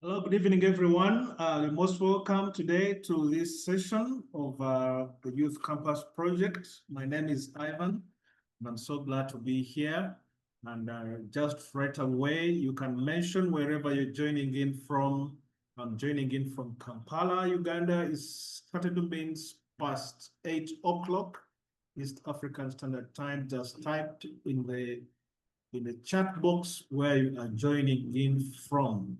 Hello, good evening, everyone. You're most welcome today to this session of the Youth Campus Project. My name is Ivan, and I'm so glad to be here. And just right away, you can mention wherever you're joining in from. I'm joining in from Kampala, Uganda. It's starting to be past 8 o'clock East African Standard Time. Just typed in the chat box where you are joining in from.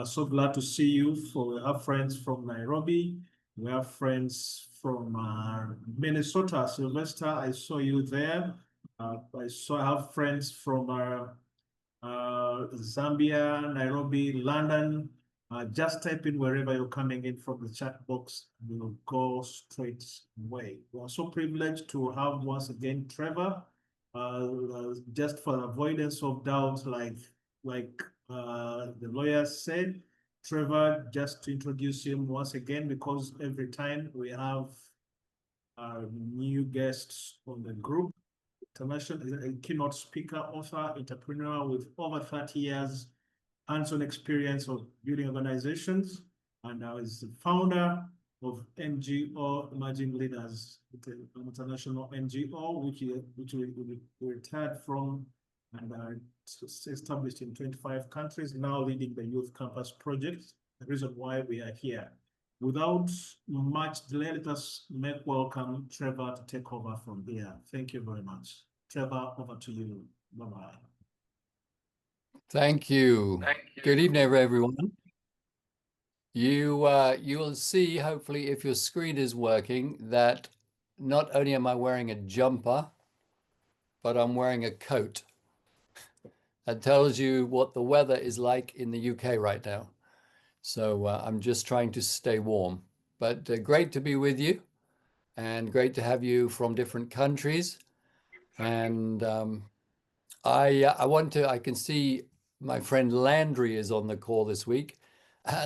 So glad to see you. We have friends from Nairobi. We have friends from Minnesota. Sylvester, I saw you there. I have friends from Zambia, Nairobi, London. Just type in wherever you're coming in from the chat box. We'll go straight away. We are so privileged to have once again Trevor. Just for avoidance of doubt, like the lawyer said, Trevor, just to introduce him once again, because every time we have new guests on the group, international keynote speaker, author, entrepreneur with over 30 years hands-on experience of building organizations, and now is the founder of NGO Emerging Leaders, an international NGO, which we retired from and established in 25 countries, now leading the Youth Campus Project. The reason why we are here. Without much delay, let us make welcome Trevor to take over from here. Thank you very much. Trevor, over to you. Bye-bye. Thank you. Good evening, everyone. You will see, hopefully, if your screen is working, that not only am I wearing a jumper, but I'm wearing a coat. That tells you what the weather is like in the UK right now. So I'm just trying to stay warm. But great to be with you, and great to have you from different countries. And I can see my friend Landry is on the call this week.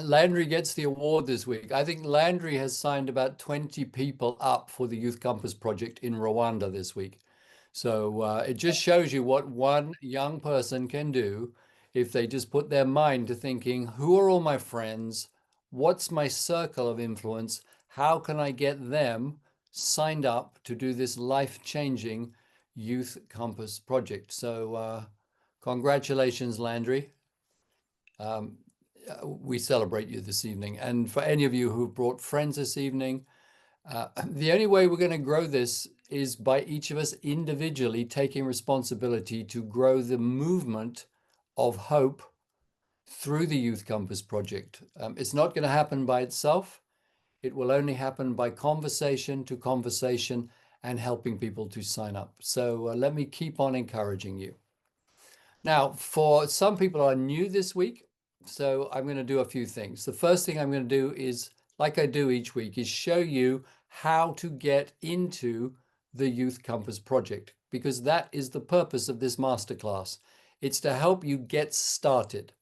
Landry gets the award this week. I think Landry has signed about 20 people up for the Youth Campus Project in Rwanda this week. So it just shows you what one young person can do if they just put their mind to thinking, who are all my friends? What's my circle of influence? How can I get them signed up to do this life-changing Youth Campus Project? So congratulations, Landry. We celebrate you this evening. And for any of you who've brought friends this evening, the only way we're going to grow this is by each of us individually taking responsibility to grow the movement of hope through the Youth Campus Project. It's not going to happen by itself. It will only happen by conversation to conversation and helping people to sign up. So let me keep on encouraging you. Now, for some people who are new this week, so I'm going to do a few things. The first thing I'm going to do is, like I do each week, is show you how to get into the Youth Campus Project, because that is the purpose of this masterclass. It's to help you get started.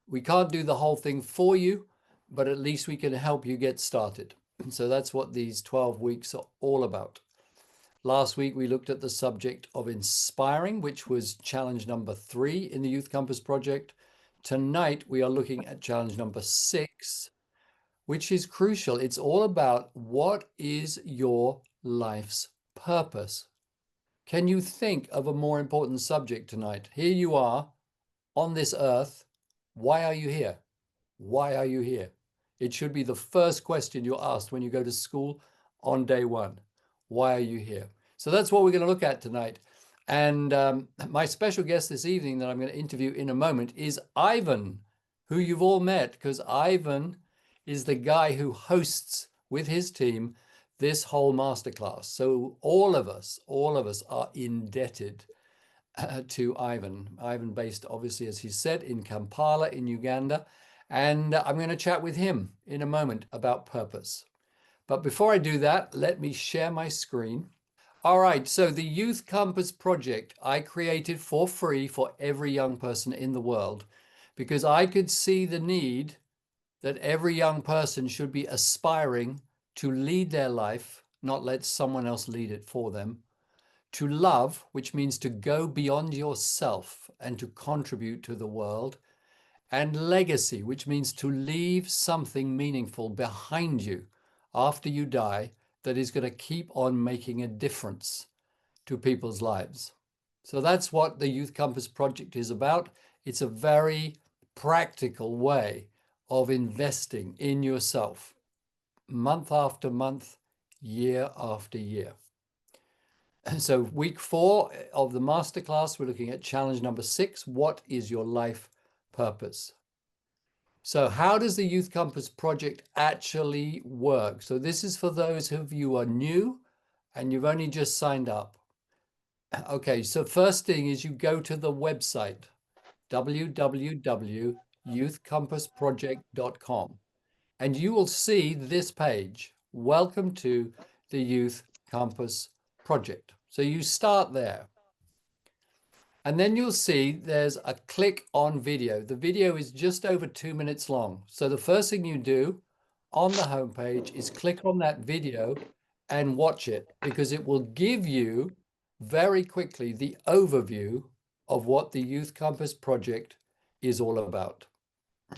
We can't do the whole thing for you, but at least we can help you get started. So that's what these 12 weeks are all about. Last week, we looked at the subject of inspiring, which was challenge number 3 in the Youth Campus Project. Tonight, we are looking at challenge number 6, which is crucial. It's all about what is your life's purpose? Can you think of a more important subject tonight? Here you are on this earth. Why are you here? Why are you here? It should be the first question you're asked when you go to school on day 1. Why are you here? So that's what we're going to look at tonight. And my special guest this evening that I'm going to interview in a moment is Ivan, who you've all met, because Ivan is the guy who hosts with his team this whole masterclass. So all of us are indebted to Ivan. Ivan based, obviously, as he said, in Kampala in Uganda. And I'm going to chat with him in a moment about purpose. But before I do that, let me share my screen. All right, so the Youth Campus Project I created for free for every young person in the world, because I could see the need that every young person should be aspiring to lead their life, not let someone else lead it for them, to love, which means to go beyond yourself and to contribute to the world, and legacy, which means to leave something meaningful behind you after you die that is going to keep on making a difference to people's lives. So that's what the Youth Compass Project is about. It's a very practical way of investing in yourself, month after month, year after year. So week 4 of the masterclass, we're looking at challenge number 6. What is your life purpose? So how does the Youth Compass Project actually work? So this is for those of you who are new and you've only just signed up. Okay, so first thing is you go to the website, www.youthcompassproject.com, and you will see this page, Welcome to the Youth Compass Project. So you start there. And then you'll see there's a click on video. The video is just over 2 minutes long. So the first thing you do on the homepage is click on that video and watch it, because it will give you very quickly the overview of what the Youth Compass Project is all about.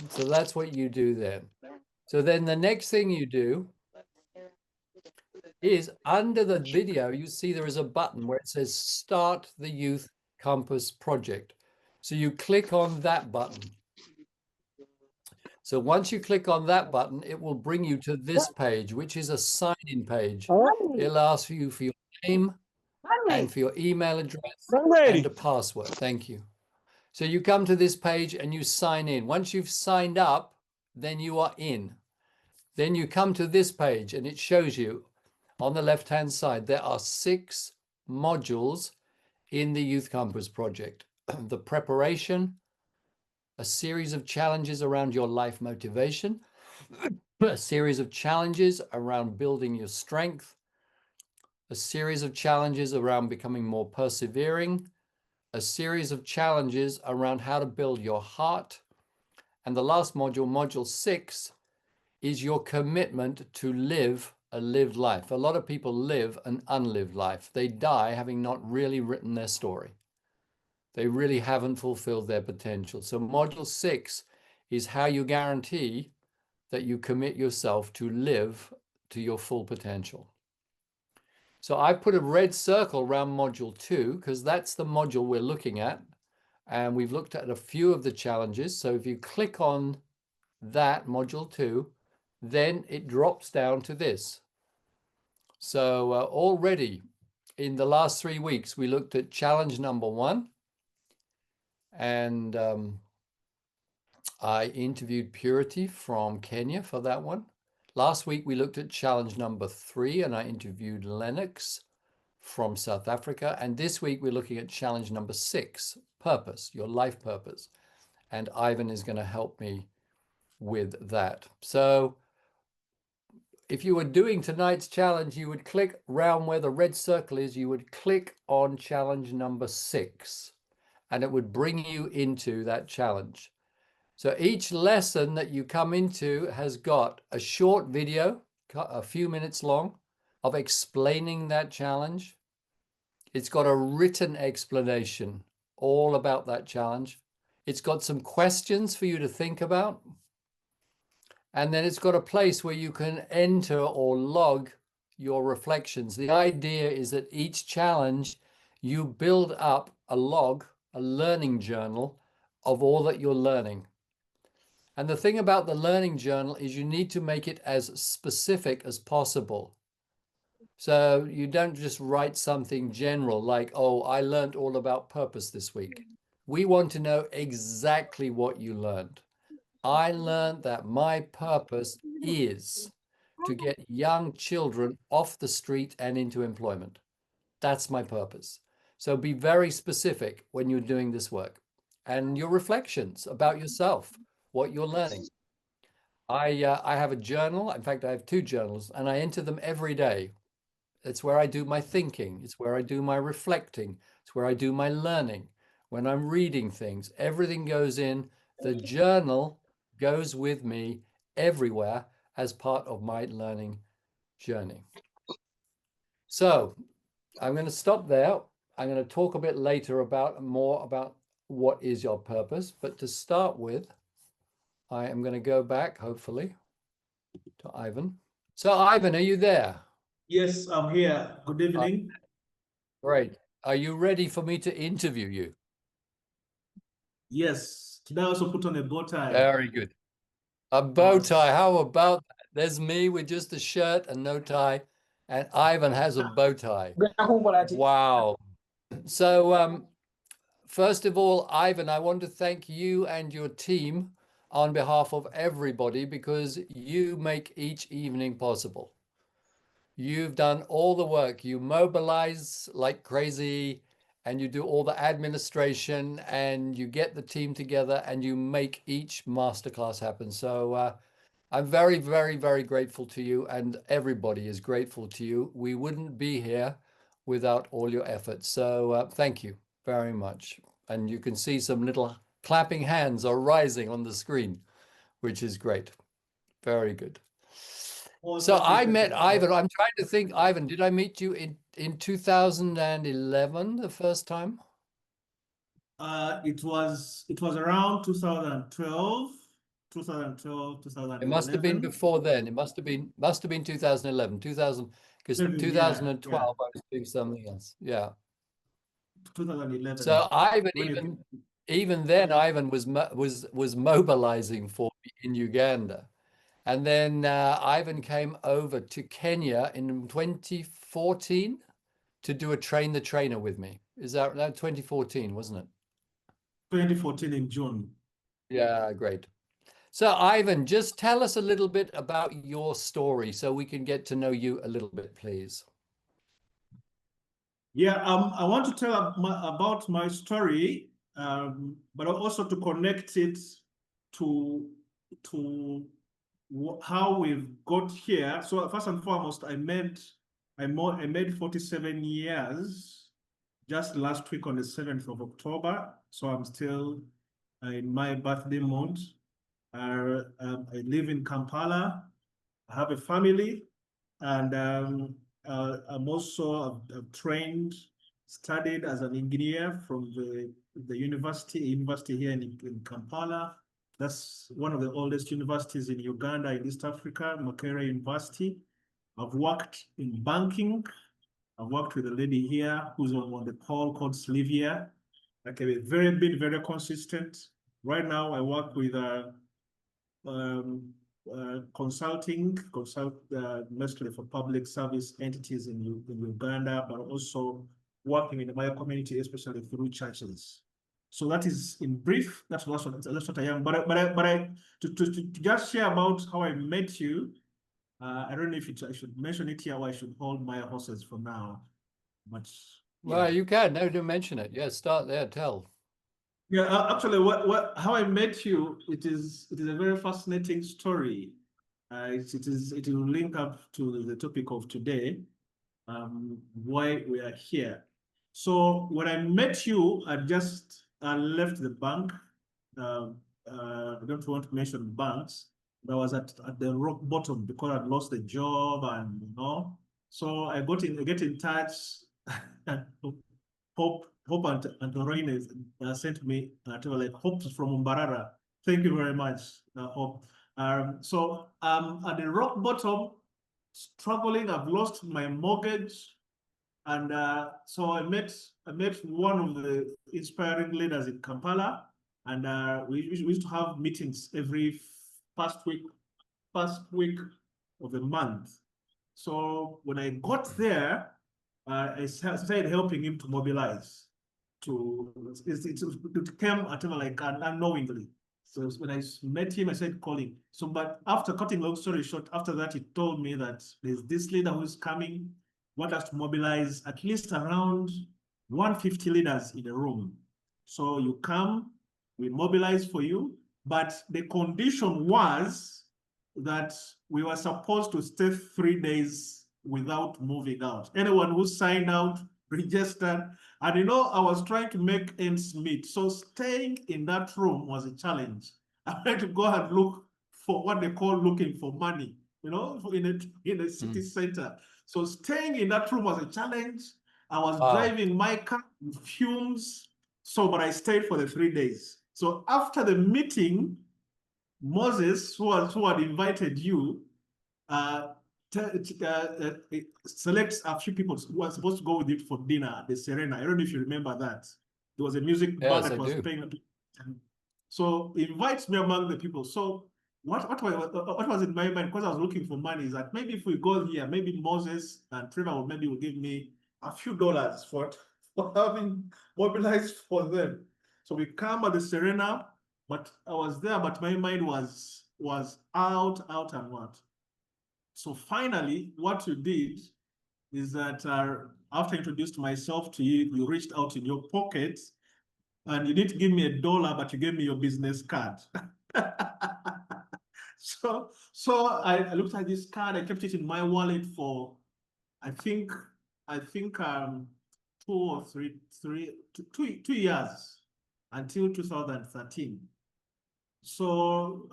So that's what you do then. So then the next thing you do is under the video, you see there is a button where it says Start the Youth Compass Project. So you click on that button. So once you click on that button, it will bring you to this page, which is a sign-in page. It'll ask you for your name and for your email address and a password. Thank you. So you come to this page and you sign in. Once you've signed up, then you are in. Then you come to this page and it shows you on the left-hand side, there are 6 modules in the Youth Compass Project. The preparation, a series of challenges around your life motivation, a series of challenges around building your strength, a series of challenges around becoming more persevering, a series of challenges around how to build your heart, and the last module, module 6, is your commitment to live a lived life. A lot of people live an unlived life. They die having not really written their story. They really haven't fulfilled their potential. So module 6 is how you guarantee that you commit yourself to live to your full potential. So I put a red circle around module 2 because that's the module we're looking at. And we've looked at a few of the challenges. So if you click on that module 2, then it drops down to this. So already in the last 3 weeks, we looked at challenge number 1. And I interviewed Purity from Kenya for that one. Last week, we looked at challenge number 3, and I interviewed Lennox from South Africa. And this week, we're looking at challenge number 6, purpose, your life purpose. And Ivan is going to help me with that. So if you were doing tonight's challenge, you would click round where the red circle is, you would click on challenge number 6, and it would bring you into that challenge. So each lesson that you come into has got a short video, a few minutes long, of explaining that challenge. It's got a written explanation all about that challenge. It's got some questions for you to think about. And then it's got a place where you can enter or log your reflections. The idea is that each challenge, you build up a log, a learning journal of all that you're learning. And the thing about the learning journal is you need to make it as specific as possible. So you don't just write something general like, oh, I learned all about purpose this week. We want to know exactly what you learned. I learned that my purpose is to get young children off the street and into employment. That's my purpose. So be very specific when you're doing this work. And your reflections about yourself, what you're learning. I have a journal. In fact, I have 2 journals, and I enter them every day. It's where I do my thinking. It's where I do my reflecting. It's where I do my learning. When I'm reading things, everything goes in. The journal goes with me everywhere as part of my learning journey. So I'm going to stop there. I'm going to talk a bit later about more about what is your purpose. But to start with, I am going to go back, hopefully, to Ivan. So, Ivan, are you there? Yes, I'm here. Good evening. Great. Are you ready for me to interview you? Yes, today I also put on a bow tie. Very good. A bow tie. How about that? There's me with just a shirt and no tie, and Ivan has a bow tie. Wow. So, first of all, Ivan, I want to thank you and your team on behalf of everybody because you make each evening possible. You've done all the work. You mobilize like crazy and you do all the administration and you get the team together and you make each masterclass happen. So, I'm very, very, very grateful to you, and everybody is grateful to you. We wouldn't be here without all your efforts. So, thank you very much. And you can see some little clapping hands are rising on the screen, which is great. Very good. So I met Ivan. I'm trying to think, Ivan, did I meet you in 2011 the first time? It was around 2012, 2012, It must have been 2011. before then. It must have been 2011, 2000, because Maybe, yeah, 2012 I was doing something else. Yeah. 2011. So Ivan, When it, even then, Ivan was mobilizing for me in Uganda, and then Ivan came over to Kenya in 2014 to do a train the trainer with me. Is that 2014, wasn't it? 2014 in June. Yeah, great. So Ivan, just tell us a little bit about your story so we can get to know you a little bit, please. Yeah, I want to tell about my story, but also to connect it to how we've got here. So first and foremost, I made 47 years just last week on the 7th of October. So I'm still in my birthday month. I live in Kampala. I have a family, and I'm also I've trained, studied as an engineer from the university here in Kampala. That's one of the oldest universities in Uganda, in East Africa, Makerere University. I've worked in banking. I've worked with a lady here who's on the call called Sylvia. Like I've been very consistent. Right now, I work with um, consult mostly for public service entities in Uganda, but also working in the Maya community, especially through churches. So that is in brief. That's what I am. To just share about how I met you. I don't know if I should mention it here or I should hold my horses for now. But yeah. Well, you can. No, do mention it. Yeah, start there. Tell. Yeah, actually, how I met you, it is a very fascinating story. It will link up to the topic of today, why we are here. So when I met you, I just left the bank. I don't want to mention banks, but I was at the rock bottom because I'd lost the job and So I get in touch. Hope and Lorraine sent me like Hope from Umbarara. Thank you very much, Hope. So at the rock bottom, struggling. I've lost my mortgage, and so I met one of the inspiring leaders in Kampala, and we used to have meetings every first week of the month. So when I got there, I started helping him to mobilize. It came at him like unknowingly. So when I met him, I said, calling. So, but after cutting long story short, after that, he told me that there's this leader who's coming, want us to mobilize at least around 150 leaders in a room. So you come, we mobilize for you, but the condition was that we were supposed to stay 3 days without moving out. Anyone who signed out, registered, and I was trying to make ends meet. So staying in that room was a challenge. I had to go and look for what they call looking for money, in a city center. So staying in that room was a challenge. I was driving my car with fumes. So, but I stayed for the 3 days. So after the meeting, Moses, who had invited you, selects a few people who are supposed to go with it for dinner at the Serena. I don't know if you remember that. There was a music band Yes, that I was do. playing. So he invites me among the people. So what was in my mind, because I was looking for money, is that maybe if we go here, maybe Moses and Trevor will give me a few dollars for having mobilized for them. So we come at the Serena, but I was there, but my mind was out and what. So finally, what you did is that after I introduced myself to you, you reached out in your pocket and you didn't give me $1, but you gave me your business card. So I looked at this card, I kept it in my wallet for, I think 2 years until 2013. So,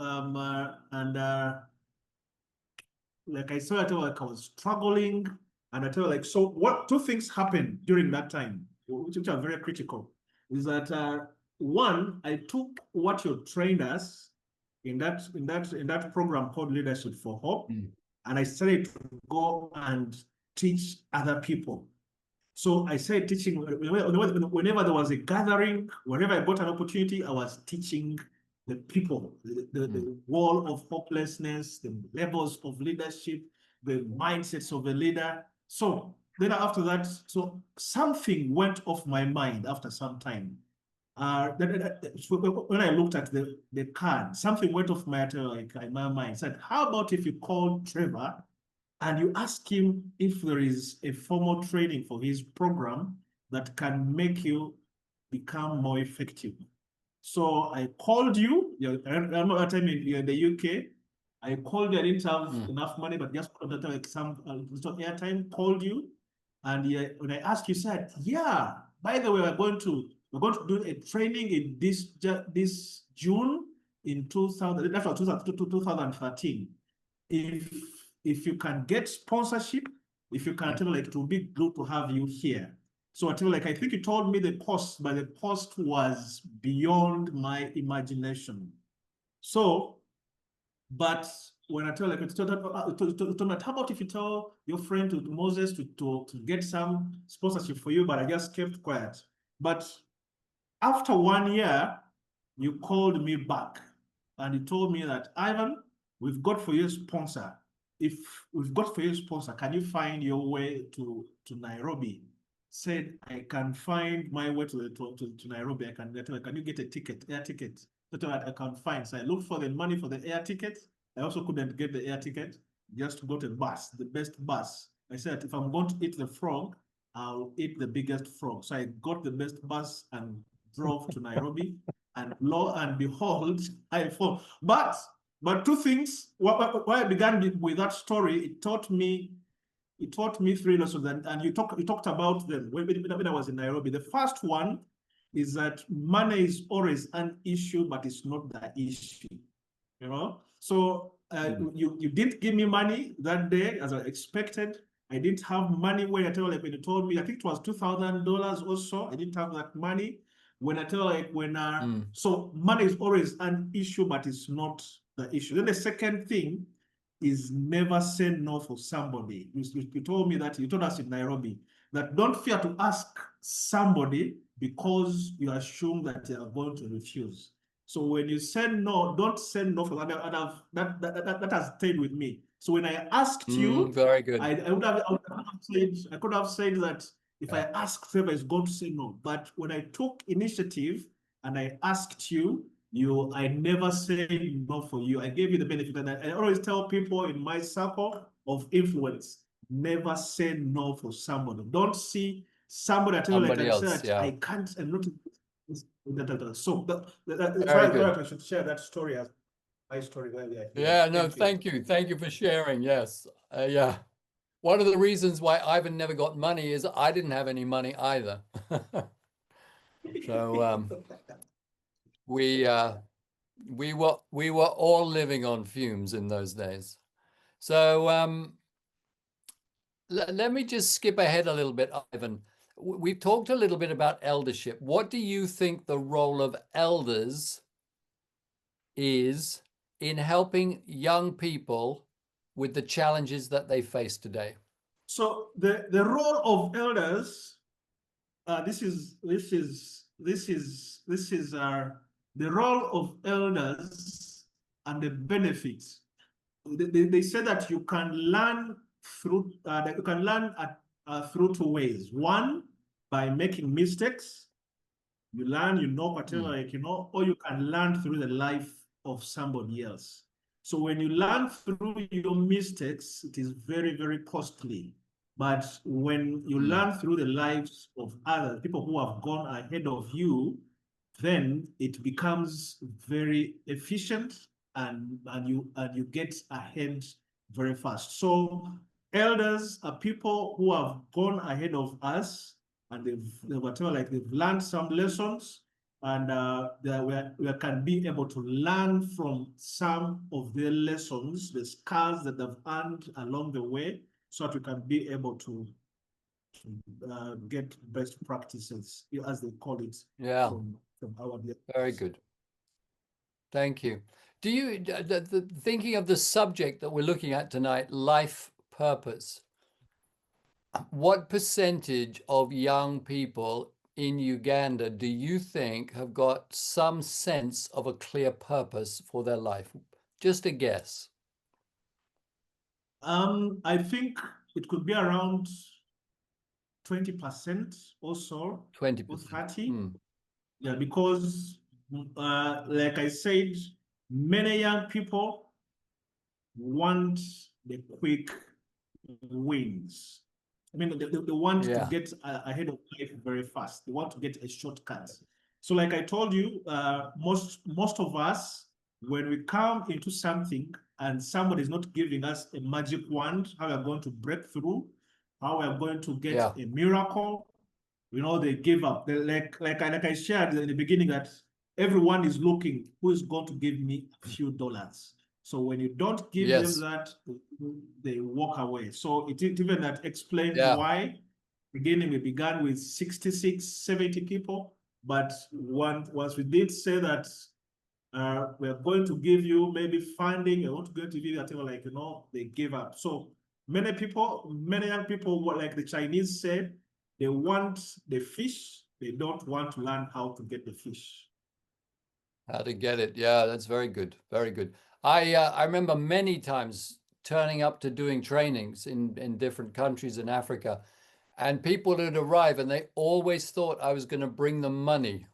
like I saw, I tell like I was struggling, and I tell like, so what two things happened during that time, which are very critical, is that one, I took what you trained us in that program called Leadership for Hope, and I started to go and teach other people. So I started teaching whenever there was a gathering, whenever I got an opportunity, I was teaching the people, the wall of hopelessness, the levels of leadership, the mindsets of a leader. So then after that, so something went off my mind after some time. When I looked at the card, something went off my mind. Said, how about if you call Trevor and you ask him if there is a formal training for his program that can make you become more effective? So I called you. I remember that time you're in the UK. I called you. I didn't have enough money, but just like some little airtime. Called you, and when I asked you, said, "Yeah. By the way, we're going to do a training in this June in 2013. If you can get sponsorship, if you can tell like it will be good to have you here." So I tell like I think you told me the cost, but the cost was beyond my imagination. So, but when I tell like how about if you tell your friend to Moses to get some sponsorship for you, but I just kept quiet. But after 1 year, you called me back and you told me that, Ivan, we've got for you a sponsor. If we've got for you a sponsor, can you find your way to Nairobi? Said, I can find my way to Nairobi. Can you get a ticket, air ticket? That's what I can find. So I looked for the money for the air ticket. I also couldn't get the air ticket. Just got a bus, the best bus. I said, if I'm going to eat the frog, I'll eat the biggest frog. So I got the best bus and drove to Nairobi, and lo and behold, I fall. But two things. Why I began with that story, it taught me 3 lessons, and you talked about them when I was in Nairobi. The first one is that money is always an issue, but it's not the issue. So you didn't give me money that day as I expected. I didn't have money when when you told me, I think it was $2,000 or so. I didn't have that money. When I tell so money is always an issue, but it's not the issue. Then the second thing is never say no for somebody. You told me that, you told us in Nairobi, that don't fear to ask somebody because you assume that they are going to refuse. So when you say no, don't say no for that. That has stayed with me. So when I asked you, very good. I could have said that if I ask Trevor, is going to say no. But when I took initiative and I asked you, I never said no for you. I gave you the benefit, and I always tell people in my circle of influence, never say no for somebody. Don't see somebody I tell you like I said, I can't, and not. So that's why I should share that story as my story. Yeah, no, thank you. Thank you for sharing. Yes. Yeah. One of the reasons why Ivan never got money is I didn't have any money either. So we were all living on fumes in those days. So let me just skip ahead a little bit, Ivan. We've talked a little bit about eldership. What do you think the role of elders is in helping young people with the challenges that they face today? So the role of elders, this is the role of elders and the benefits. They say that you can learn through through two ways. One, by making mistakes. You learn, you know, whatever, like, you know, or you can learn through the life of somebody else. So when you learn through your mistakes, it is very, very costly. But when you learn through the lives of other people who have gone ahead of you, then it becomes very efficient, and you get ahead very fast. So elders are people who have gone ahead of us, and they've learned some lessons, and we can be able to learn from some of their lessons, the scars that they've earned along the way, so that we can be able to get best practices, as they call it, Yeah, from our very good. Thank you. Do you, thinking of the subject that we're looking at tonight, life purpose, what percentage of young people in Uganda do you think have got some sense of a clear purpose for their life? Just a guess. I think it could be around 20% or so, 20%. or 30. Yeah, because like I said, many young people want the quick wins. I mean, they want to get ahead of life very fast. They want to get a shortcut. So like I told you, most of us, when we come into something and somebody is not giving us a magic wand, how we are going to break through, how we are going to get a miracle, you know, they give up. Like I shared in the beginning, that everyone is looking who is going to give me a few dollars. So when you don't give them that, they walk away. So it even that explains why beginning we began with 66, 70 people. But once we did say that we're going to give you maybe funding, I want to go to give you that, like, you know, they give up. So many people, many young people, like the Chinese said, they want the fish, they don't want to learn how to get the fish. How to get it. Yeah, that's very good. Very good. I remember many times turning up to doing trainings in different countries in Africa, and people would arrive and they always thought I was going to bring them money.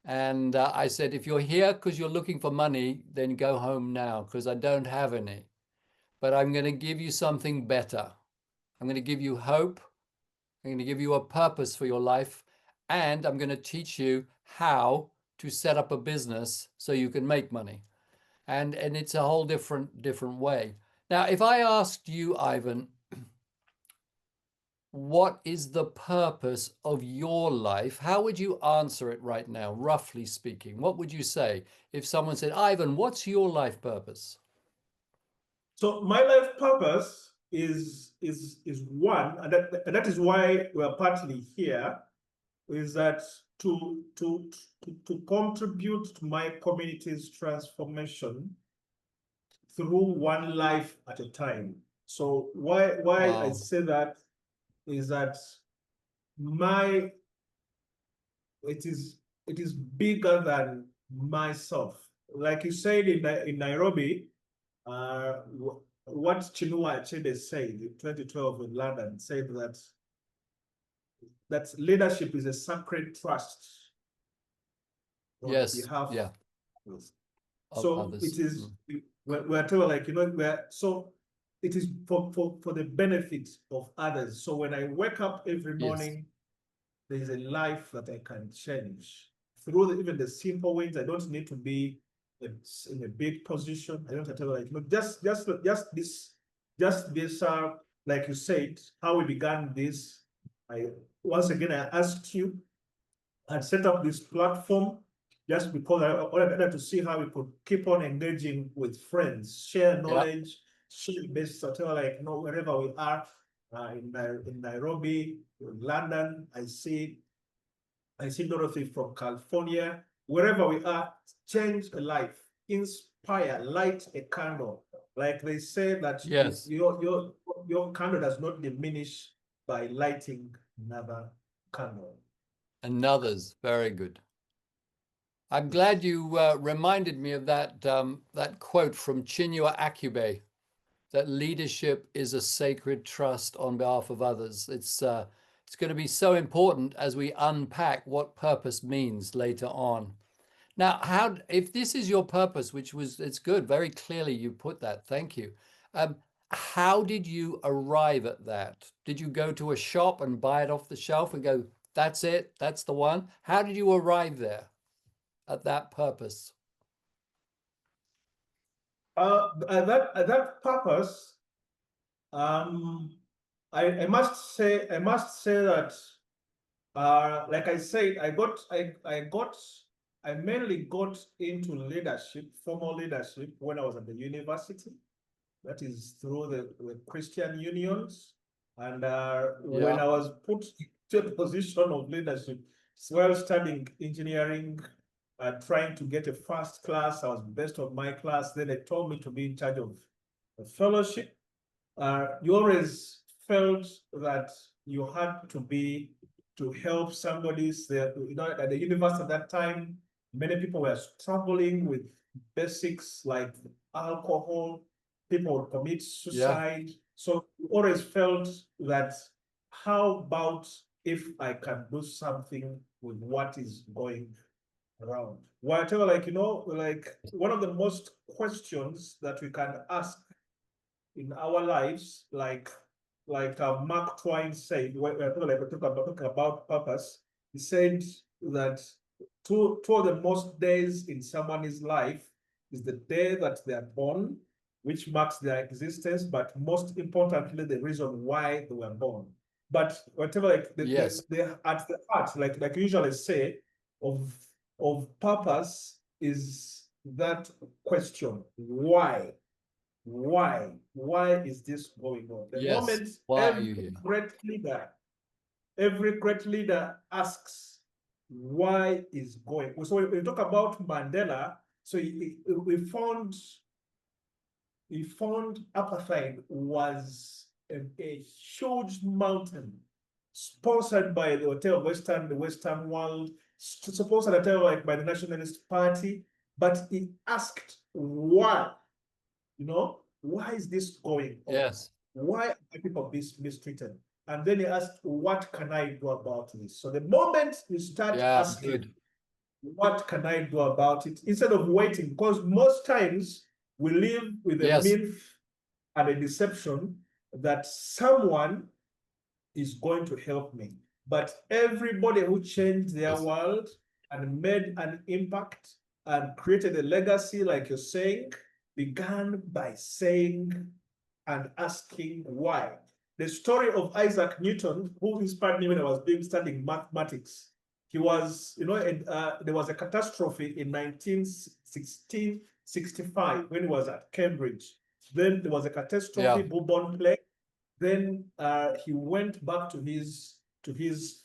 And I said, if you're here because you're looking for money, then go home now, because I don't have any. But I'm going to give you something better. I'm going to give you hope. I'm going to give you a purpose for your life. And I'm going to teach you how to set up a business so you can make money. And it's a whole different way. Now, if I asked you, Ivan, what is the purpose of your life? How would you answer it right now, roughly speaking? What would you say if someone said, Ivan, what's your life purpose? So my life purpose is one, and that is why we are partly here, is that to contribute to my community's transformation through one life at a time. So why I say that is that it is bigger than myself. Like you said in Nairobi, what Chinua Achebe said in 2012 in London, said that leadership is a sacred trust on behalf of others. So it is, we're told, like, you know, so it is for the benefit of others. So when I wake up every morning, there's a life that I can change through even the simple ways. I don't need to be in a big position. I don't have to, like, you know, just this like you said, how we began this. Once again I asked you, I set up this platform just because I wanted to see how we could keep on engaging with friends, share knowledge, share best, whatever, like, you know, wherever we are, in Nairobi, in London. I see Dorothy from California, wherever we are, change a life, fire, light a candle. Like they say that Yes. your candle does not diminish by lighting another candle. Another's very good. I'm glad you reminded me of that that quote from Chinua Achebe, that leadership is a sacred trust on behalf of others. It's going to be so important as we unpack what purpose means later on. Now, if this is your purpose, it's good, very clearly you put that, thank you. How did you arrive at that? Did you go to a shop and buy it off the shelf and go, that's it, that's the one? How did you arrive there at that purpose? At that purpose, I must say that like I said, I mainly got into leadership, formal leadership, when I was at the university. That is through the Christian unions. And when I was put to a position of leadership while studying engineering, trying to get a first class, I was best of my class. Then they told me to be in charge of a fellowship. You always felt that you had to help somebody. At the university at that time, many people were struggling with basics like alcohol. People would commit suicide. So you always felt that, how about if I can do something with what is going around? Whatever, like one of the most questions that we can ask in our lives, like Mark Twain said, when we talk about purpose, he said that two of the most days in someone's life is the day that they are born, which marks their existence, but most importantly, the reason why they were born. But whatever, like they at the heart, like I usually say, of purpose is that question: why? Why is this going on? The moment every great leader asks, why is going? So when we talk about Mandela, so we found apartheid was a huge mountain sponsored by the Western world, sponsored by the Nationalist Party, but he asked why. Why is this going on? Yes. Why are people mistreated? And then he asked, what can I do about this? So the moment you start asking, what can I do about it, instead of waiting, because most times we live with a myth and a deception that someone is going to help me. But everybody who changed their world and made an impact and created a legacy, like you're saying, began by saying and asking why. The story of Isaac Newton, who inspired me when I was studying mathematics, he was, there was a catastrophe in 1965 when he was at Cambridge. Then there was a catastrophe, bubonic plague. Then he went back to his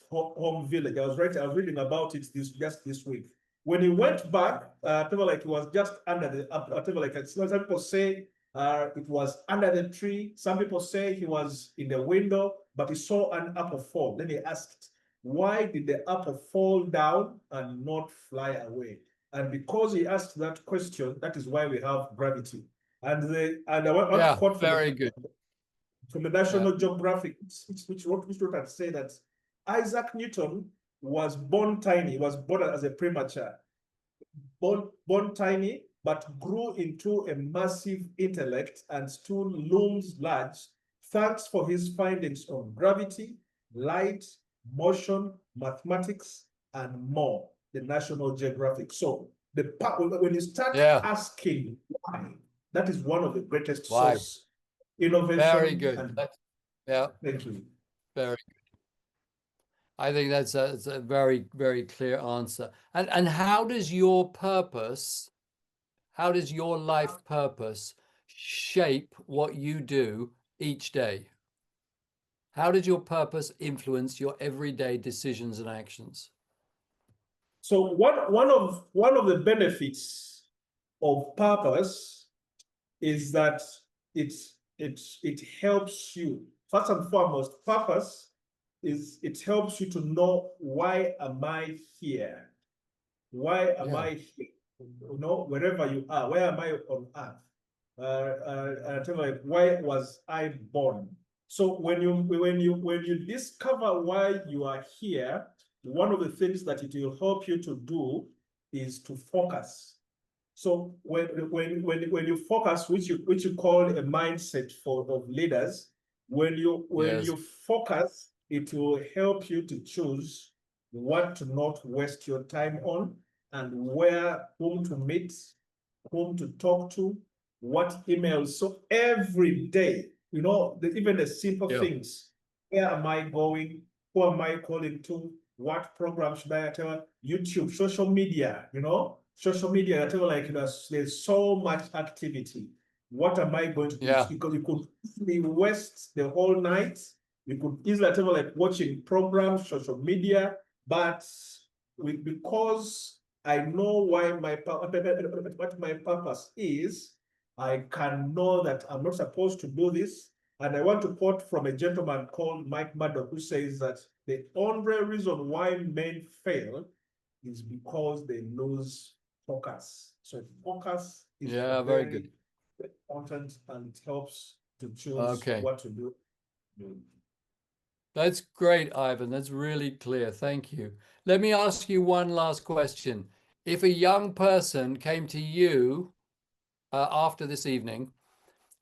home village. I was reading about it just this week. When he went back, he was just under the some people say it was under the tree. Some people say he was in the window, but he saw an apple fall. Then he asked, why did the apple fall down and not fly away? And because he asked that question, that is why we have gravity. And I want to quote from the National Geographic, which wrote and say that Isaac Newton was born tiny. He was born as a premature, born tiny, but grew into a massive intellect and still looms large, thanks for his findings on gravity, light, motion, mathematics, and more. The National Geographic. So when you start asking why, that is one of the greatest source innovation. Very good. Thank you. Very good. I think that's a very, very clear answer. And how does your life purpose shape what you do each day? How does your purpose influence your everyday decisions and actions? So one of the benefits of purpose is that it helps you. First and foremost, purpose is it helps you to know, why am I here? Why am I here? You know, wherever you are, where am I on earth? Like, why was I born? So when you discover why you are here, one of the things that it will help you to do is to focus. So when you focus, which you call a mindset of leaders, when you focus, it will help you to choose what to not waste your time on, and whom to meet, whom to talk to, what emails. So every day, you know, even the simple things. Where am I going? Who am I calling to? What program should I attend? YouTube, social media, you know, social media, like, you know, there's so much activity. What am I going to do? Because you could easily waste the whole night. You could easily like watching programs, social media, but because I know what my purpose is, I can know that I'm not supposed to do this. And I want to quote from a gentleman called Mike Murdoch, who says that the only reason why men fail is because they lose focus. So focus is very good. important, and it helps to choose what to do. That's great, Ivan. That's really clear. Thank you. Let me ask you one last question. If a young person came to you after this evening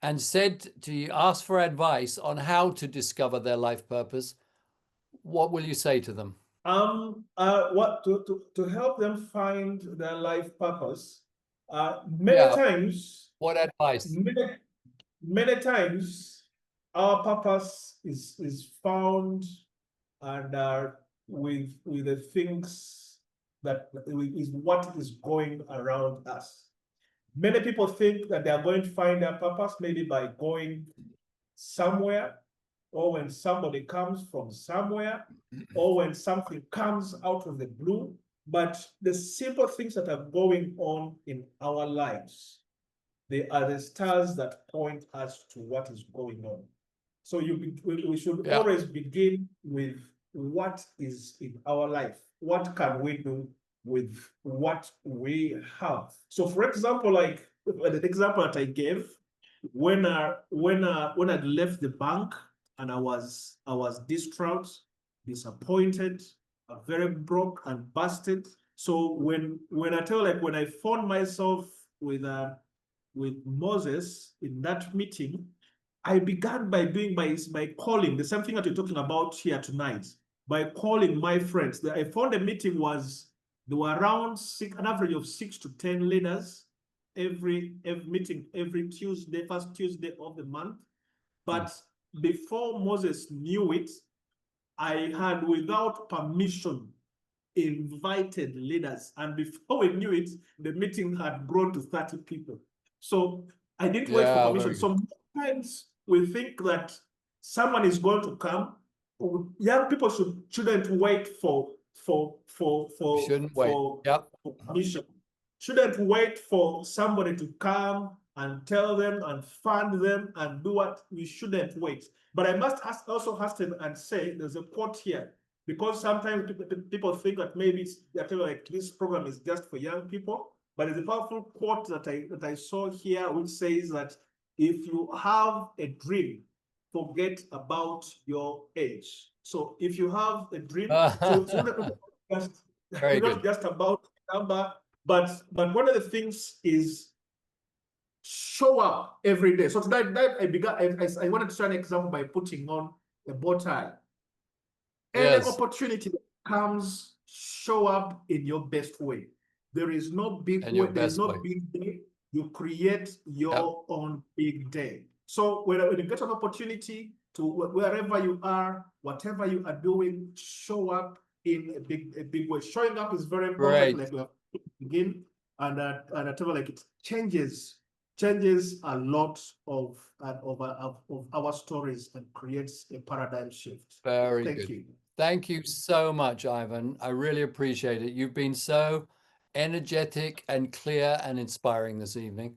and said to you, ask for advice on how to discover their life purpose, what will you say to them? What to help them find their life purpose? Many times. What advice? Many times, our purpose is found and with the things that is what is going around us. Many people think that they are going to find their purpose maybe by going somewhere, or when somebody comes from somewhere, or when something comes out of the blue. But the simple things that are going on in our lives, they are the stars that point us to what is going on. So we should always begin with what is in our life. What can we do with what we have? So, for example, like the example that I gave, when I left the bank and I was distraught, disappointed, very broke and busted. So when I tell, like, when I found myself with Moses in that meeting, I began by doing by calling the same thing that you're talking about here tonight, by calling my friends. I found the meeting there were around an average of 6 to 10 leaders every meeting every Tuesday, first Tuesday of the month. But before Moses knew it, I had, without permission, invited leaders, and before we knew it, the meeting had grown to 30 people. So I didn't wait for permission. Sometimes we think that someone is going to come. Young people shouldn't wait for permission. Shouldn't wait for somebody to come and tell them and fund them and do what. We shouldn't wait. But I must also hasten and say, there's a quote here, because sometimes people think that maybe like this program is just for young people. But there's a powerful quote that I saw here, which says that if you have a dream, forget about your age. So if you have a dream, so it's not just about number, but one of the things is show up every day. So tonight I wanted to share an example by putting on a bow tie. Any opportunity that comes, show up in your best way. There is no big way, there's no big day. You create your own big day. So when you get an opportunity to wherever you are, whatever you are doing, show up in a big way. Showing up is very important. Like we begin, and like it changes a lot of our stories and creates a paradigm shift. Very good. Thank you so much, Ivan. I really appreciate it. You've been so energetic and clear and inspiring this evening.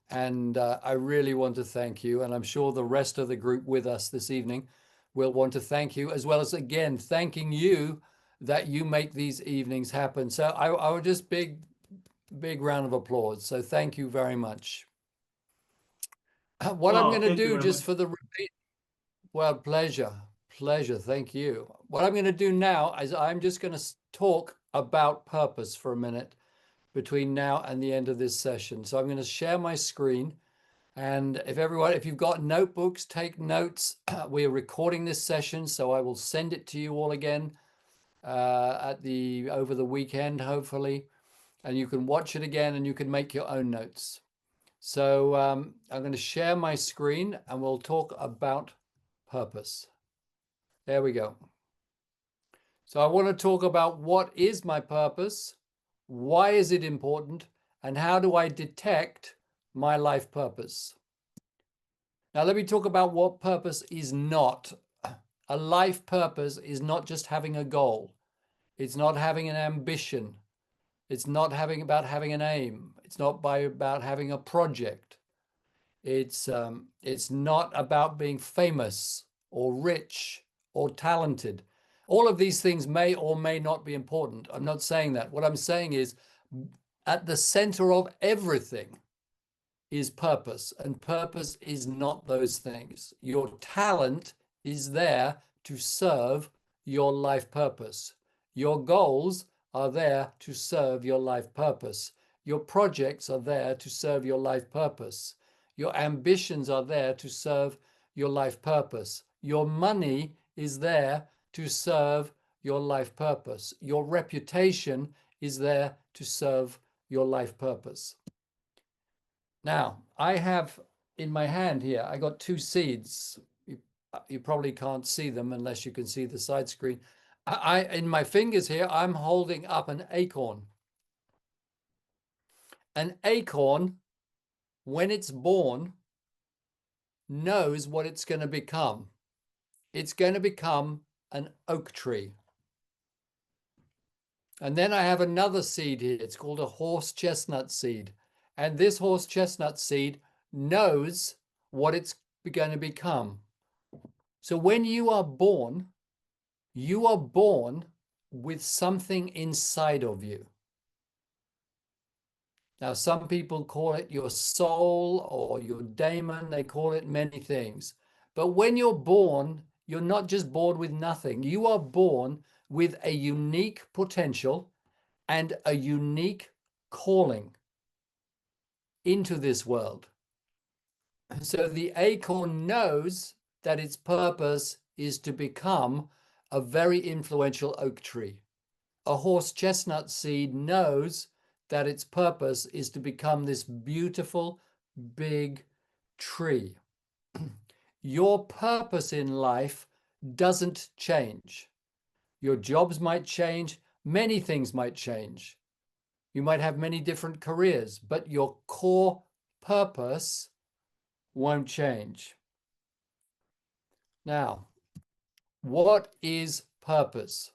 And I really want to thank you. And I'm sure the rest of the group with us this evening will want to thank you, as well as, again, thanking you that you make these evenings happen. So I would just big round of applause. So thank you very much. What I'm going to Thank you do, very just much. for the repeat, well, pleasure. Thank you. What I'm going to do now is I'm just going to talk about purpose for a minute between now and the end of this session. So I'm going to share my screen. And if you've got notebooks, take notes. We are recording this session, so I will send it to you all again over the weekend, hopefully. And you can watch it again and you can make your own notes. So I'm going to share my screen and we'll talk about purpose. There we go. So I want to talk about what is my purpose, why is it important, and how do I detect my life purpose? Now, let me talk about what purpose is not. A life purpose is not just having a goal. It's not having an ambition. It's not about having an aim. It's not about having a project. It's not about being famous or rich or talented. All of these things may or may not be important. I'm not saying that. What I'm saying is, at the center of everything is purpose, and purpose is not those things. Your talent is there to serve your life purpose. Your goals are there to serve your life purpose. Your projects are there to serve your life purpose. Your ambitions are there to serve your life purpose. Your money is there to serve your life purpose. Your reputation is there to serve your life purpose. Now, I have in my hand here, I got two seeds. You probably can't see them unless you can see the side screen. In my fingers here, I'm holding up an acorn. An acorn, when it's born, knows what it's going to become. It's going to become an oak tree. And then I have another seed here. It's called a horse chestnut seed. And this horse chestnut seed knows what it's going to become. So when you are born with something inside of you. Now, some people call it your soul or your daemon. They call it many things. But when you're born, you're not just born with nothing. You are born with a unique potential and a unique calling into this world. So the acorn knows that its purpose is to become a very influential oak tree. A horse chestnut seed knows that its purpose is to become this beautiful, big tree. Your purpose in life doesn't change. Your jobs might change, many things might change. You might have many different careers, but your core purpose won't change. Now, what is purpose?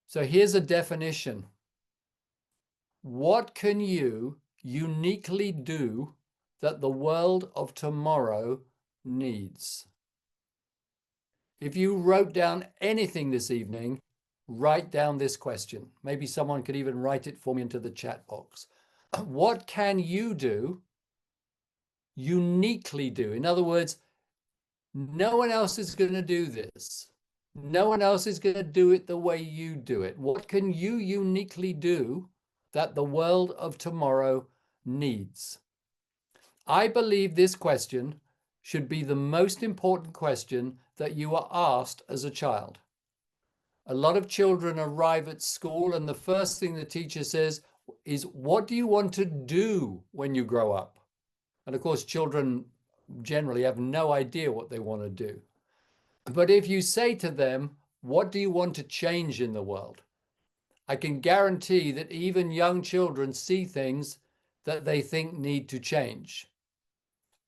So here's a definition. What can you uniquely do that the world of tomorrow needs? If you wrote down anything this evening, write down this question. Maybe someone could even write it for me into the chat box. What can you do, uniquely do? In other words, no one else is going to do this. No one else is going to do it the way you do it. What can you uniquely do that the world of tomorrow needs? I believe this question should be the most important question that you are asked as a child. A lot of children arrive at school and the first thing the teacher says is, what do you want to do when you grow up? And of course, children generally have no idea what they want to do. But if you say to them, what do you want to change in the world? I can guarantee that even young children see things that they think need to change.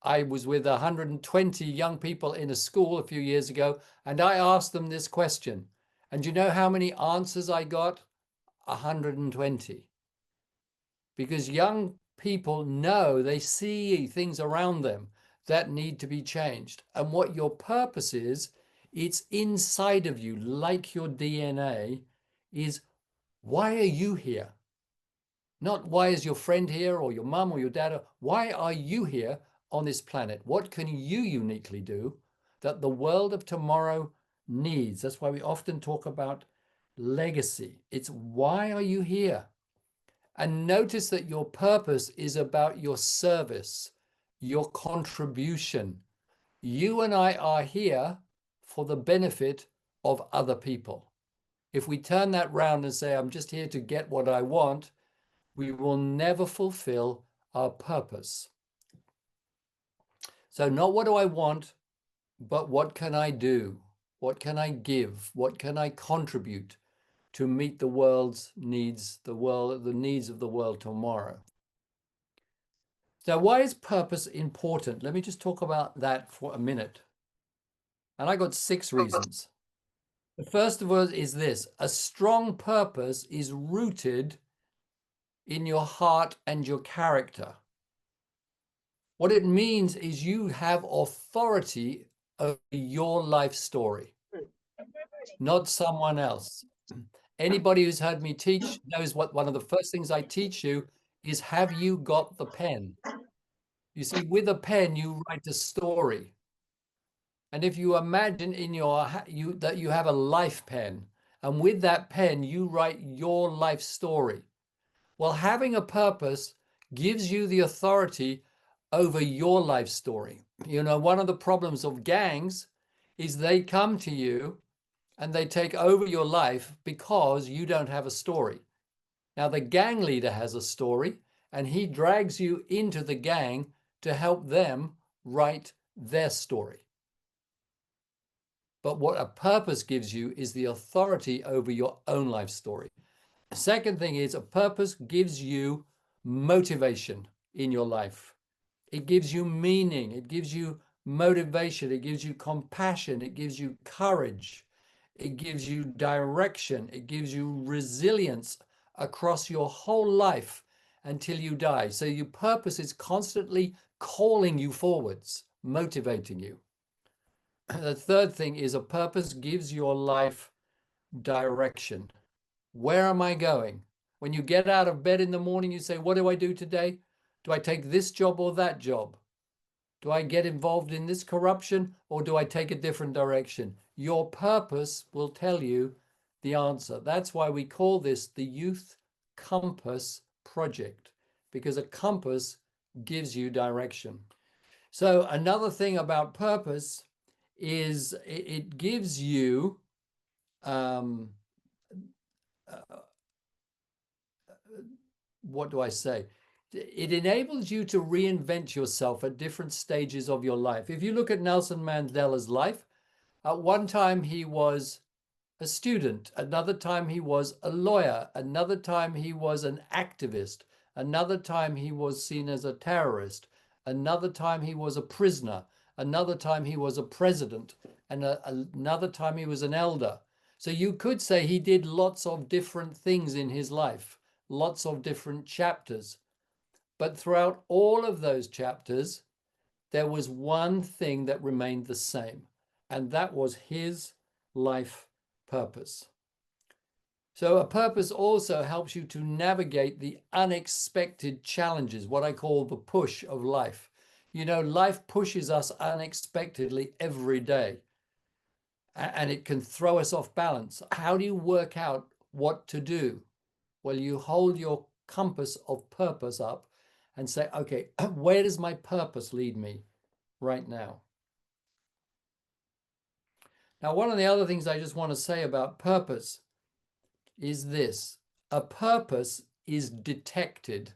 I was with 120 young people in a school a few years ago, and I asked them this question. And you know how many answers I got? 120. Because young people know, they see things around them that need to be changed. And what your purpose is, it's inside of you, like your DNA, is why are you here? Not why is your friend here or your mum or your dad? Why are you here on this planet? What can you uniquely do that the world of tomorrow needs? That's why we often talk about legacy. It's why are you here? And notice that your purpose is about your service, your contribution. You and I are here for the benefit of other people. If we turn that round and say, I'm just here to get what I want, we will never fulfill our purpose. So not what do I want, but what can I do? What can I give? What can I contribute to meet the world's needs, the needs of the world tomorrow? So why is purpose important? Let me just talk about that for a minute. And I got 6 reasons. The first of all is this: a strong purpose is rooted in your heart and your character. What it means is you have authority over your life story, not someone else. Anybody who's heard me teach knows what one of the first things I teach you is, have you got the pen? You see, with a pen, you write a story. And if you imagine in that you have a life pen, and with that pen, you write your life story. Well, having a purpose gives you the authority over your life story. You know, one of the problems of gangs is they come to you and they take over your life because you don't have a story. Now, the gang leader has a story and he drags you into the gang to help them write their story. But what a purpose gives you is the authority over your own life story. The second thing is, a purpose gives you motivation in your life. It gives you meaning. It gives you motivation. It gives you compassion. It gives you courage. It gives you direction. It gives you resilience across your whole life until you die. So your purpose is constantly calling you forwards, motivating you. The third thing is, a purpose gives your life direction. Where am I going? When you get out of bed in the morning, you say, what do I do today? Do I take this job or that job? Do I get involved in this corruption or do I take a different direction? Your purpose will tell you the answer. That's why we call this the Youth Compass Project, because a compass gives you direction. So another thing about purpose is it gives you what do I say? It enables you to reinvent yourself at different stages of your life. If you look at Nelson Mandela's life, at one time he was a student, another time he was a lawyer, another time he was an activist, another time he was seen as a terrorist, another time he was a prisoner, another time he was a president, and another time he was an elder. So you could say he did lots of different things in his life, lots of different chapters. But throughout all of those chapters, there was one thing that remained the same, and that was his life purpose. So a purpose also helps you to navigate the unexpected challenges, what I call the push of life. You know, life pushes us unexpectedly every day, and it can throw us off balance. How do you work out what to do? Well, you hold your compass of purpose up and say, okay, where does my purpose lead me right now? Now, one of the other things I just want to say about purpose is this: a purpose is detected,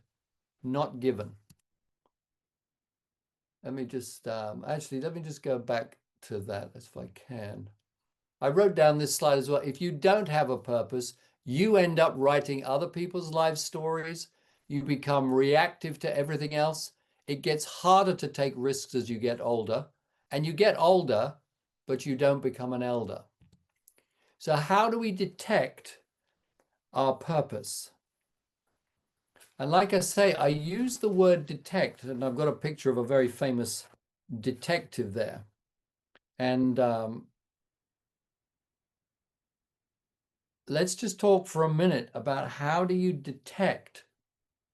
not given. Let me just, let me just go back to that if I can. I wrote down this slide as well. If you don't have a purpose, you end up writing other people's life stories. You become reactive to everything else. It gets harder to take risks as you get older. And you get older, but you don't become an elder. So how do we detect our purpose. And like I say, I use the word detect, and I've got a picture of a very famous detective there. And let's just talk for a minute about how do you detect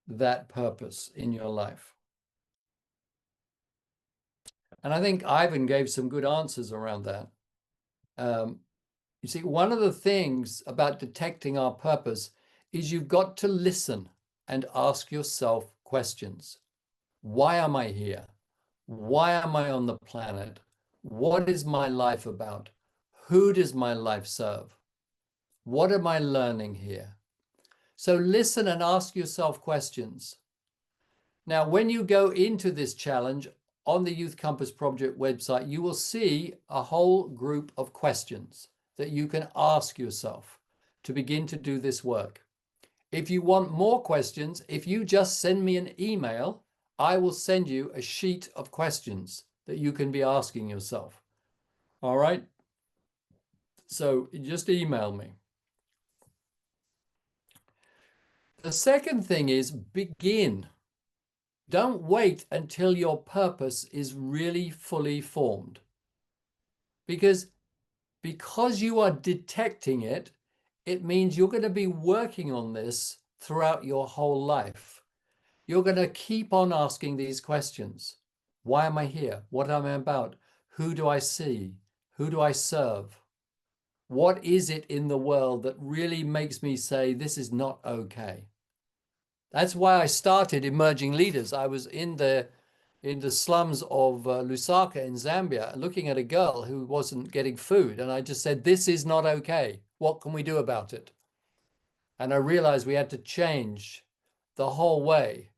that purpose in your life. And I think Ivan gave some good answers around that. You see, one of the things about detecting our purpose is you've got to listen and ask yourself questions. Why am I here? Why am I on the planet? What is my life about? Who does my life serve? What am I learning here? So listen and ask yourself questions. Now, when you go into this challenge on the Youth Compass Project website, you will see a whole group of questions that you can ask yourself to begin to do this work. If you want more questions, if you just send me an email, I will send you a sheet of questions that you can be asking yourself. All right? So just email me. The second thing is begin. Don't wait until your purpose is really fully formed. Because you are detecting it, it means you're going to be working on this throughout your whole life. You're going to keep on asking these questions. Why am I here? What am I about? Who do I see? Who do I serve? What is it in the world that really makes me say, this is not okay? That's why I started Emerging Leaders. I was in the slums of Lusaka in Zambia, looking at a girl who wasn't getting food. And I just said, this is not okay. What can we do about it? And I realized we had to change the whole way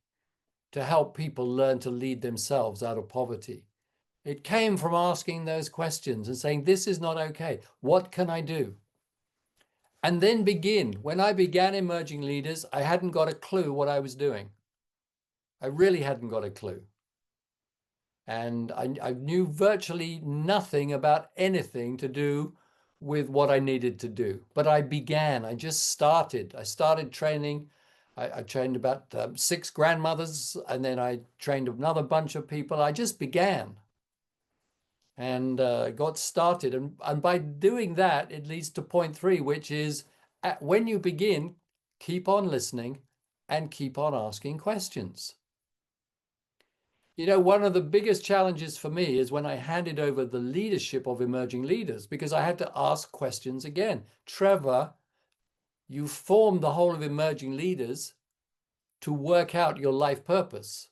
to help people learn to lead themselves out of poverty. It came from asking those questions and saying, this is not okay. What can I do? And then begin. When I began Emerging Leaders, I hadn't got a clue what I was doing. I really hadn't got a clue. And I knew virtually nothing about anything to do with what I needed to do. But I began, I just started. I started training. I trained about 6 grandmothers, and then I trained another bunch of people. I just began and got started. And by doing that, it leads to point 3, which is when you begin, keep on listening and keep on asking questions. You know, one of the biggest challenges for me is when I handed over the leadership of Emerging Leaders, because I had to ask questions again. Trevor, you formed the whole of Emerging Leaders to work out your life purpose.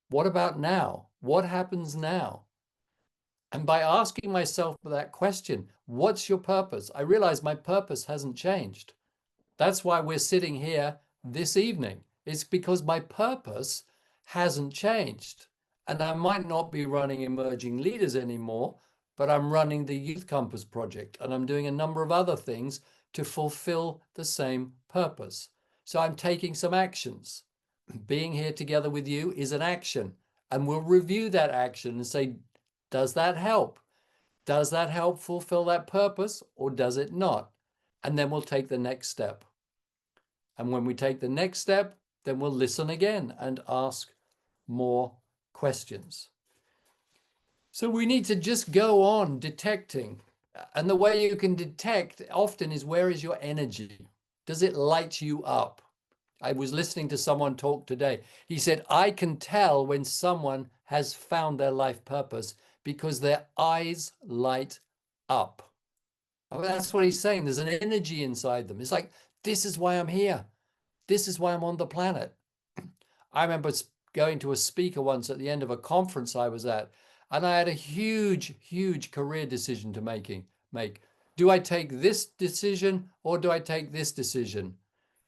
What about now? What happens now? And by asking myself that question, what's your purpose? I realized my purpose hasn't changed. That's why we're sitting here this evening. It's because my purpose hasn't changed. And I might not be running Emerging Leaders anymore, but I'm running the Youth Compass Project, and I'm doing a number of other things to fulfill the same purpose. So I'm taking some actions. Being here together with you is an action, and we'll review that action and say, does that help? Does that help fulfill that purpose, or does it not? And then we'll take the next step. And when we take the next step, then we'll listen again and ask more questions. So we need to just go on detecting. And the way you can detect often is, where is your energy? Does it light you up? I was listening to someone talk today. He said, I can tell when someone has found their life purpose because their eyes light up. Oh, that's what he's saying. There's an energy inside them. It's like, this is why I'm here. This is why I'm on the planet. I remember going to a speaker once at the end of a conference I was at, and I had a huge, huge career decision to make. Do I take this decision or do I take this decision?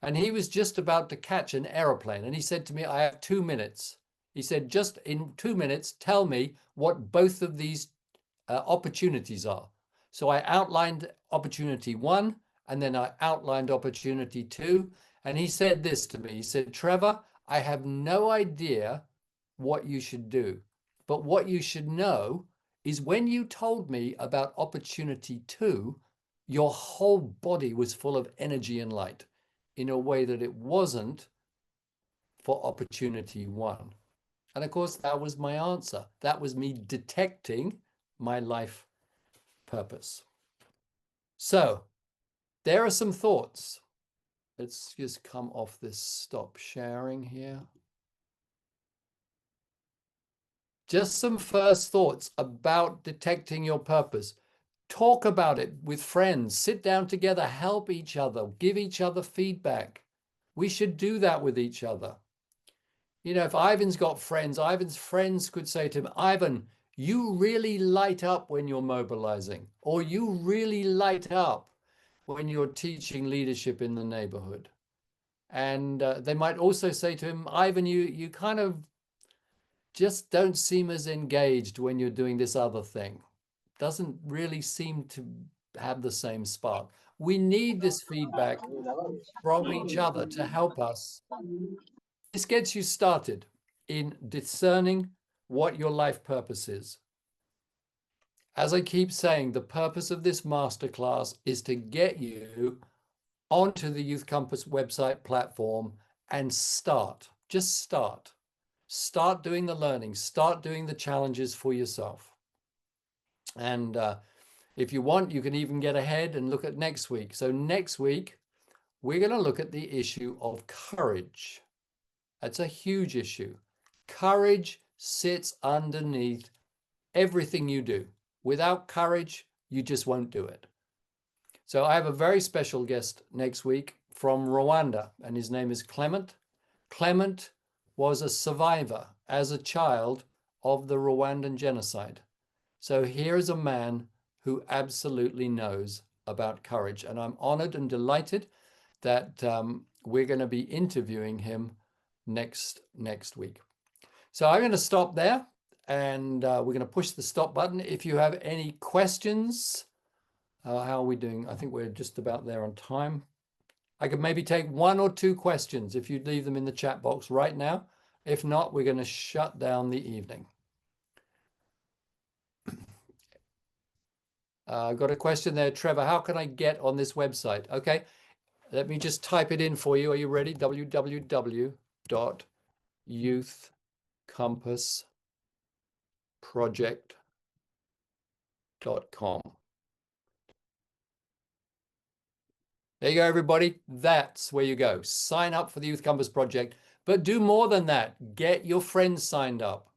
And he was just about to catch an aeroplane, and he said to me, I have 2 minutes. He said, just in 2 minutes, tell me what both of these opportunities are. So I outlined opportunity 1, and then I outlined opportunity 2. And he said this to me. He said, Trevor, I have no idea what you should do. But what you should know is when you told me about opportunity 2, your whole body was full of energy and light in a way that it wasn't for opportunity one. And of course, that was my answer. That was me detecting my life purpose. So there are some thoughts. Let's just come off this stop sharing here. Just some first thoughts about detecting your purpose. Talk about it with friends. Sit down together, help each other, give each other feedback. We should do that with each other. You know, if Ivan's got friends, Ivan's friends could say to him, Ivan, you really light up when you're mobilizing, or you really light up when you're teaching leadership in the neighborhood. And they might also say to him, Ivan, you kind of just don't seem as engaged when you're doing this other thing. Doesn't really seem to have the same spark. We need this feedback from each other to help us. This gets you started in discerning what your life purpose is. As I keep saying, the purpose of this masterclass is to get you onto the Youth Compass website platform and start. Just start. Start doing the learning. Start doing the challenges for yourself. And if you want, you can even get ahead and look at next week. So next week, we're going to look at the issue of courage. That's a huge issue. Courage sits underneath everything you do. Without courage, you just won't do it. So I have a very special guest next week from Rwanda, and his name is Clement. Clement was a survivor as a child of the Rwandan genocide. So here is a man who absolutely knows about courage. And I'm honored and delighted that we're going to be interviewing him next week. So I'm going to stop there, and we're going to push the stop button. If you have any questions, how are we doing? I think we're just about there on time. I could maybe take 1 or 2 questions if you'd leave them in the chat box right now. If not, we're going to shut down the evening. I've got a question there, Trevor. How can I get on this website? Okay, let me just type it in for you. Are you ready? www.youthcompassproject.com. There you go, everybody. That's where you go. Sign up for the Youth Compass Project, but do more than that. Get your friends signed up.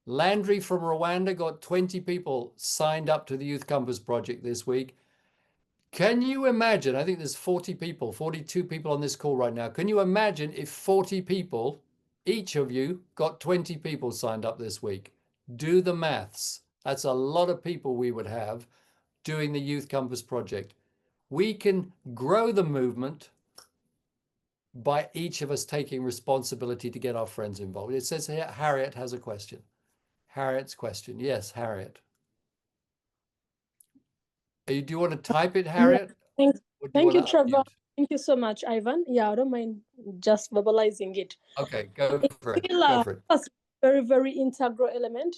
Landry from Rwanda got 20 people signed up to the Youth Compass Project this week. Can you imagine? I think there's 40 people, 42 people on this call right now. Can you imagine if 40 people, each of you, got 20 people signed up this week? Do the maths. That's a lot of people we would have doing the Youth Compass Project. We can grow the movement by each of us taking responsibility to get our friends involved. It says here, Harriet has a question. Harriet's question. Yes, Harriet. Do you want to type it, Harriet? Yeah, thank you, Trevor. Thank you so much, Ivan. Yeah, I don't mind just verbalizing it. Okay, go for it. Go for it. It's a very, very integral element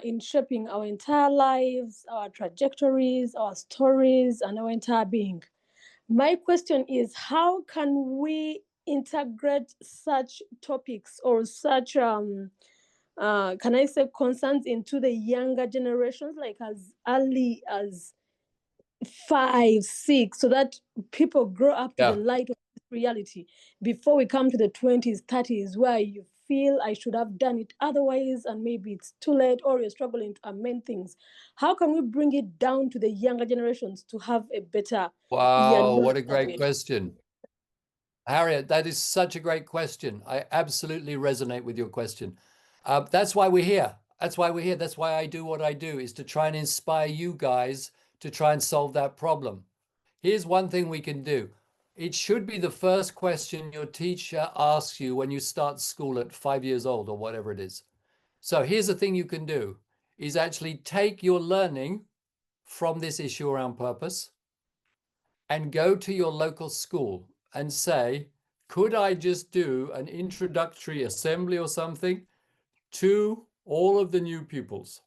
in shaping our entire lives, our trajectories, our stories, and our entire being. My question is, how can we integrate such topics or such can I say concerns into the younger generations, like as early as 5, 6, so that people grow up to the light of reality before we come to the 20s, 30s, where you feel I should have done it otherwise, and maybe it's too late, or you're struggling to amend things. How can we bring it down to the younger generations to have a better? Wow, what a great question. Harriet, that is such a great question. I absolutely resonate with your question. That's why we're here. That's why we're here. That's why I do what I do, is to try and inspire you guys to try and solve that problem. Here's one thing we can do. It should be the first question your teacher asks you when you start school at 5 years old or whatever it is. So here's the thing you can do, is actually take your learning from this issue around purpose and go to your local school and say, could I just do an introductory assembly or something to all of the new pupils?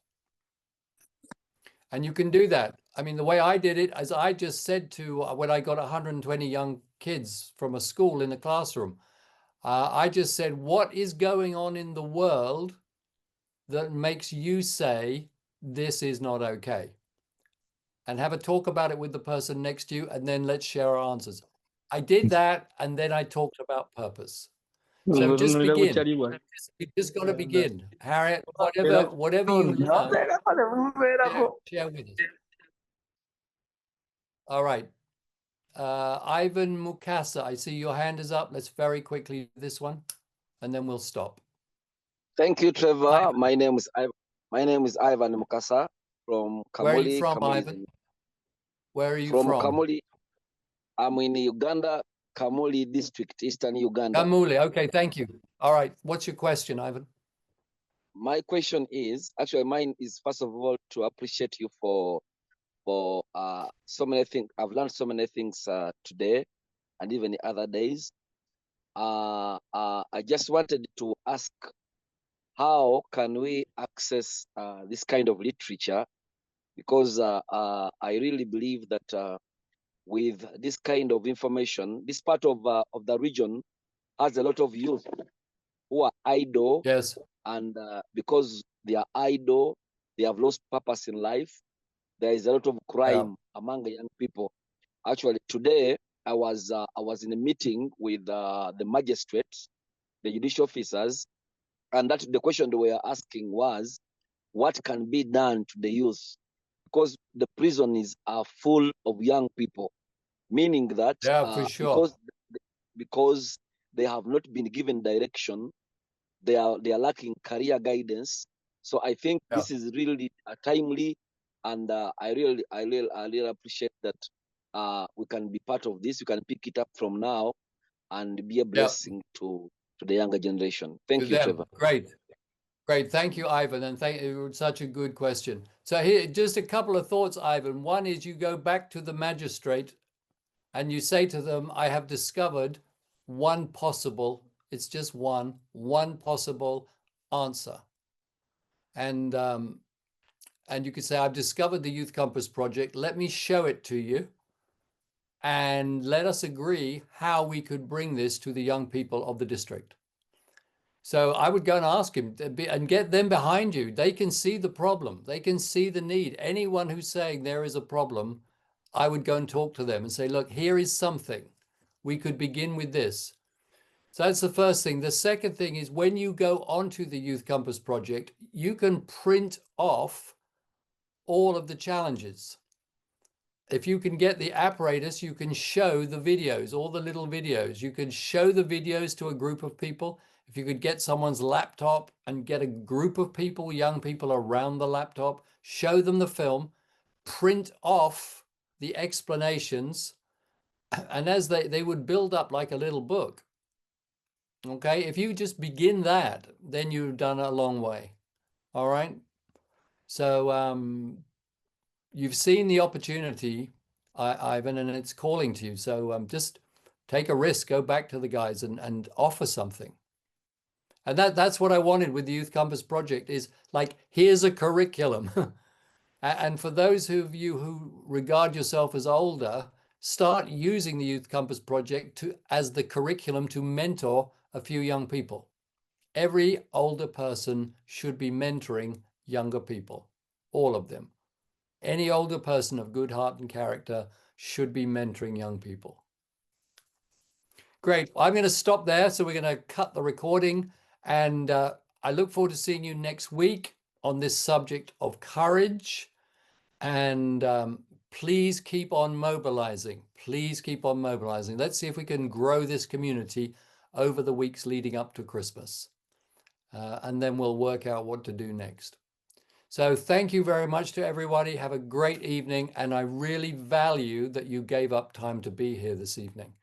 And you can do that. I mean, the way I did it is I just said to, when I got 120 young kids from a school in the classroom, I just said, what is going on in the world that makes you say this is not okay? And have a talk about it with the person next to you, and then let's share our answers. I did that, and then I talked about purpose. So just begin. You just got to begin. Harriet, whatever you learn, share with us. All right. Ivan Mukasa, I see your hand is up. Let's very quickly do this one, and then we'll stop. Thank you, Trevor. Ivan. My name is Ivan Mukasa from Kamuli. Where are you from, Kamuli Ivan? Where are you from from? Kamuli. I'm in Uganda, Kamuli district, Eastern Uganda. Kamuli. Okay, thank you. All right. What's your question, Ivan? My question is, actually mine is, first of all, to appreciate you for so many things. I've learned so many things today and even the other days. I just wanted to ask, how can we access this kind of literature? Because I really believe that with this kind of information, this part of the region has a lot of youth who are idle. Yes. And because they are idle, they have lost purpose in life. There is a lot of crime among the young people. Actually, today I was in a meeting with the magistrates, the judicial officers, and that the question they were asking was, what can be done to the youth? Because the prisons are full of young people, meaning that for sure. because they have not been given direction, they are lacking career guidance. So I think this is really timely, and I really appreciate that we can be part of this. We can pick it up from now and be a blessing to the younger generation. Thank you, Trevor. Great. Great. Thank you, Ivan. And thank you. Such a good question. So here, just a couple of thoughts, Ivan. One is you go back to the magistrate and you say to them, I have discovered one possible, it's just one possible answer. And you could say, I've discovered the Youth Compass Project. Let me show it to you. And let us agree how we could bring this to the young people of the district. So I would go and ask him and get them behind you. They can see the problem. They can see the need. Anyone who's saying there is a problem, I would go and talk to them and say, look, here is something. We could begin with this. So that's the first thing. The second thing is when you go onto the Youth Compass Project, you can print off all of the challenges. If you can get the apparatus, you can show the videos, all the little videos. You can show the videos to a group of people. If you could get someone's laptop and get a group of people, young people around the laptop, show them the film, print off the explanations, and as they would build up like a little book. Okay, if you just begin that, then you've done a long way. All right. So you've seen the opportunity, Ivan, and it's calling to you. So just take a risk, go back to the guys and offer something. And that's what I wanted with the Youth Compass Project is like, here's a curriculum. And for those of you who regard yourself as older, start using the Youth Compass Project as the curriculum to mentor a few young people. Every older person should be mentoring younger people, all of them. Any older person of good heart and character should be mentoring young people. Great. I'm going to stop there. So we're going to cut the recording. And I look forward to seeing you next week on this subject of courage. And please keep on mobilizing. Please keep on mobilizing. Let's see if we can grow this community over the weeks leading up to Christmas. And then we'll work out what to do next. So thank you very much to everybody. Have a great evening. And I really value that you gave up time to be here this evening.